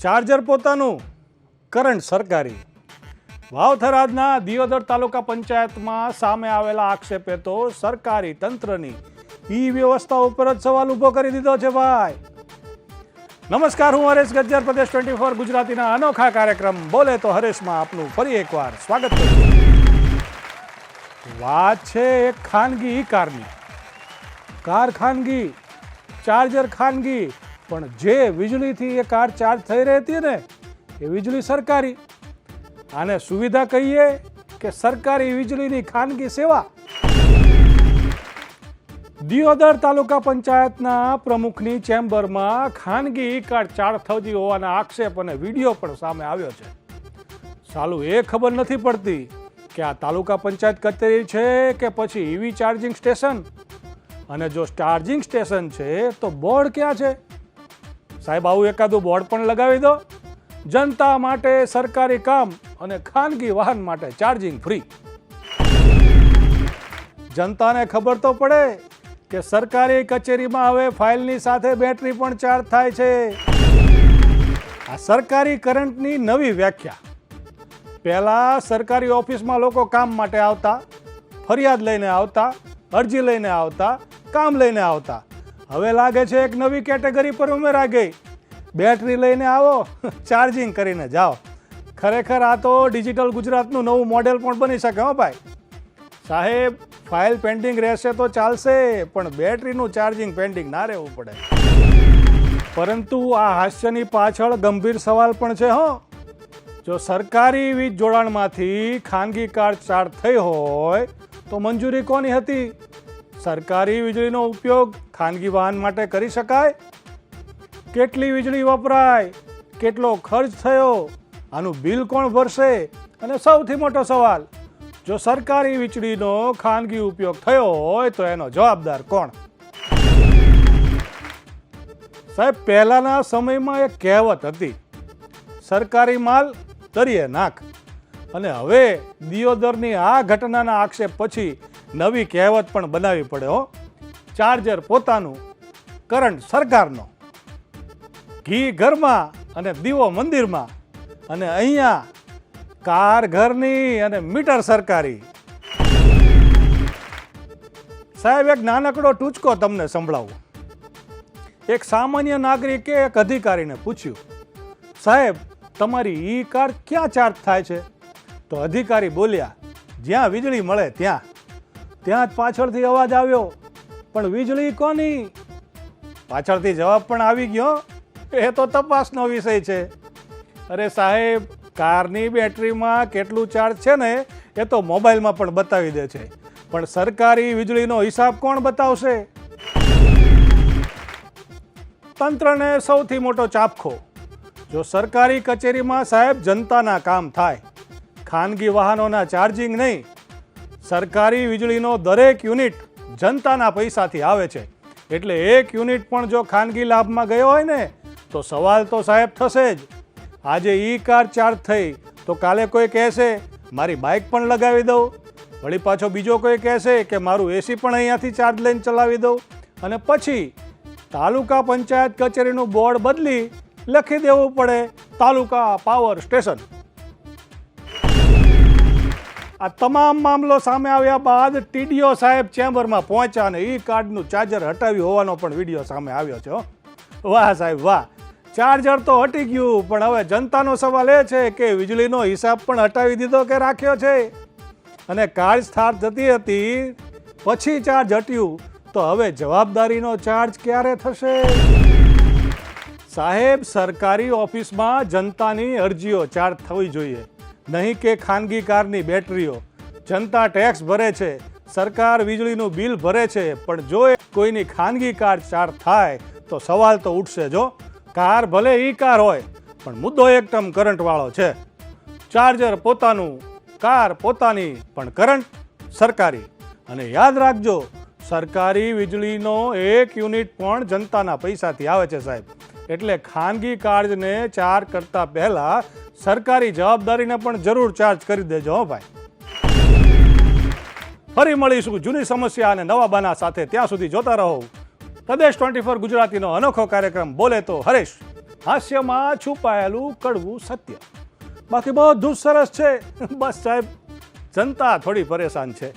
Charger પોતાનું, current સરકારી. વાવથરાદના દિયોદર તાલુકા પંચાયતમાં સામે આવેલા આક્ષેપે તો સરકારી તંત્રની ઈ વ્યવસ્થા ઉપર જ સવાલ ઊભો કરી દીધો છે ભાઈ. નમસ્કાર, હું હરેશ ગજ્જર, પ્રદેશ 24 ગુજરાતીના અનોખા કાર્યક્રમ બોલે તો હરેશમાં આપનું ફરી એકવાર સ્વાગત કરું. વાત છે એક ખાનગી કારની. કાર ખાનગી, ચાર્જર ખાનગી, પણ જે વીજળીથી એ કાર ચાર્જ થઈ રહી હતી ને એ વીજળી સરકારી. આને સુવિધા કહીએ કે સરકારી વીજળીની ખાનગી સેવા. દિયોદર તાલુકા પંચાયતના પ્રમુખની ચેમ્બરમાં ખાનગી ઈ કાર્ડ ચાર્જ થતી હોવાના આક્ષેપ અને વિડીયો પણ સામે આવ્યો છે. સાલું એ ખબર નથી પડતી કે આ તાલુકા પંચાયત કચેરી છે કે પછી ઈવી ચાર્જિંગ સ્ટેશન, અને જો ચાર્જિંગ સ્ટેશન છે તો બોર્ડ ક્યાં છે? સાહેબ, આવું એકાદું બોર્ડ પણ લગાવી દો. જનતા માટે સરકારી કામ અને ખાનગી વાહન માટે ચાર્જિંગ ફ્રી. જનતાને ખબર તો પડે કે સરકારી કચેરીમાં હવે ફાઇલની સાથે બેટરી પણ ચાર્જ થાય છે. આ સરકારી કરંટની નવી વ્યાખ્યા. પહેલા સરકારી ઓફિસમાં લોકો કામ માટે આવતા, ફરિયાદ લઈને આવતા, અરજી લઈને આવતા, કામ લઈને આવતા. હવે લાગે છે એક નવી કેટેગરી પર ઉમેરા ગઈ. બેટરી લઈને આવો, ચાર્જિંગ કરીને જાઓ. ખરેખર આ તો ડિજિટલ ગુજરાતનું નવું મોડેલ પણ બની શકે. હો ભાઈ સાહેબ, ફાઇલ પેન્ડિંગ રહેશે તો ચાલશે, પણ બેટરીનું ચાર્જિંગ પેન્ડિંગ ના રહેવું પડે. પરંતુ આ હાસ્યની પાછળ ગંભીર સવાલ પણ છે. જો સરકારી વીજ જોડાણમાંથી ખાનગી કાર ચાર્જ થઈ હોય તો મંજૂરી કોની હતી? સરકારી વીજળીનો ઉપયોગ ખાનગી વાહન માટે કરી શકાય? કેટલી વીજળી વપરાય? કેટલો ખર્ચ થયો? આનું બિલ કોણ ભરશે? અને સૌથી મોટો સવાલ, જો સરકારી વીજળીનો ખાનગી ઉપયોગ થયો હોય તો એનો જવાબદાર કોણ? સાહેબ, પહેલાના સમયમાં એક કહેવત હતી, સરકારી માલ દરિયે નાખ. અને હવે દિયોદરની આ ઘટનાના આક્ષેપ પછી નવી કહેવત પણ બનાવવી પડે. ચાર્જર પોતાનું, કરંટ સરકારનો. ઘી ઘરમાં અને દીવો મંદિરમાં, અને અહીંયા કાર ઘરની અને મીટર સરકારી. સાહેબ, એક નાનકડો ટૂચકો તમને સંભળાવું. એક સામાન્ય નાગરિકે એક અધિકારીને પૂછ્યું, સાહેબ, તમારી ઈ કાર ક્યાં ચાર્જ થાય છે? તો અધિકારી બોલ્યા, જ્યાં વીજળી મળે ત્યાં. ત્યાં જ પાછળથી અવાજ આવ્યો, પણ વીજળી કોની? પાછળથી જવાબ પણ આવી ગયો, એ તો તપાસનો વિષય છે. અરે સાહેબ, કારની બેટરીમાં કેટલું ચાર્જ છે ને એ તો મોબાઈલમાં પણ બતાવી દે છે, પણ સરકારી વીજળીનો હિસાબ કોણ બતાવશે? તંત્રને સૌથી મોટો ચાપખો. જો સરકારી કચેરીમાં સાહેબ જનતાના કામ થાય, ખાનગી વાહનોના ચાર્જિંગ નહીં. સરકારી વીજળીનો દરેક યુનિટ જનતાના પૈસાથી આવે છે, એટલે એક યુનિટ પણ જો ખાનગી લાભમાં ગયો હોય ને તો સવાલ તો સાહેબ થશે જ. આજે ઈ કાર ચાર્જ થઈ તો કાલે કોઈ કહેશે મારી બાઇક પણ લગાવી દઉં, વળી પાછો બીજો કોઈ કહેશે કે મારું એસી પણ અહીંયાથી ચાર્જ લઈને ચલાવી દઉં, અને પછી તાલુકા પંચાયત કચેરીનું બોર્ડ બદલી લખી દેવું પડે તાલુકા પાવર સ્ટેશન. આ તમામ મામલો સામે આવ્યા બાદ ટીડીઓ સાહેબ ચેમ્બરમાં પહોંચ્યા અને ઈ કાર્ડનું ચાર્જર હટાવ્યું હોવાનો પણ વિડીયો સામે આવ્યો છે. વાહ સાહેબ વાહ, ચાર્જર તો હટી ગયું, પણ હવે જનતાનો સવાલ એ છે કે વીજળીનો હિસાબ પણ હટાવી દીધો કે રાખ્યો છે? અને કાર સ્ટાર્ટ થતી હતી પછી ચાર્જ હટ્યું તો હવે જવાબદારીનો ચાર્જ ક્યારે થશે? સાહેબ, સરકારી ઓફિસમાં જનતાની અરજીઓ ચાર્જ થવી જોઈએ, નહીં કે ખાનગી કારની બેટરીઓ. જનતા ટેક્સ ભરે છે, સરકાર વીજળીનું બિલ ભરે છે, પણ જો કોઈની ખાનગી કાર ચાર્જ થાય તો સવાલ તો ઉઠશે. જો કાર ભલે ઈ કાર હોય, પણ મુદ્દો એકદમ કરંટ વાળો છે. ચાર્જર પોતાનું, કાર પોતાની, પણ કરંટ સરકારી. અને યાદ રાખજો, સરકારી વીજળીનો એક યુનિટ પણ જનતાના પૈસાથી આવે છે સાહેબ. એટલે ખાનગી કાર્ડને ચાર્જ કરતા પહેલા સરકારી જવાબદારીને પણ જરૂર ચાર્જ કરી દેજો. ભાઈ, ફરી મળીશું જૂની સમસ્યા અને નવા બાના સાથે. ત્યાં સુધી જોતા રહો પ્રદેશ 24 ગુજરાતીનો અનોખો કાર્યક્રમ બોલે તો હરેશ. હાસ્યમાં છુપાયેલું કડવું સત્ય. બાકી બધું સરસ છે, બસ સાહેબ જનતા થોડી પરેશાન છે.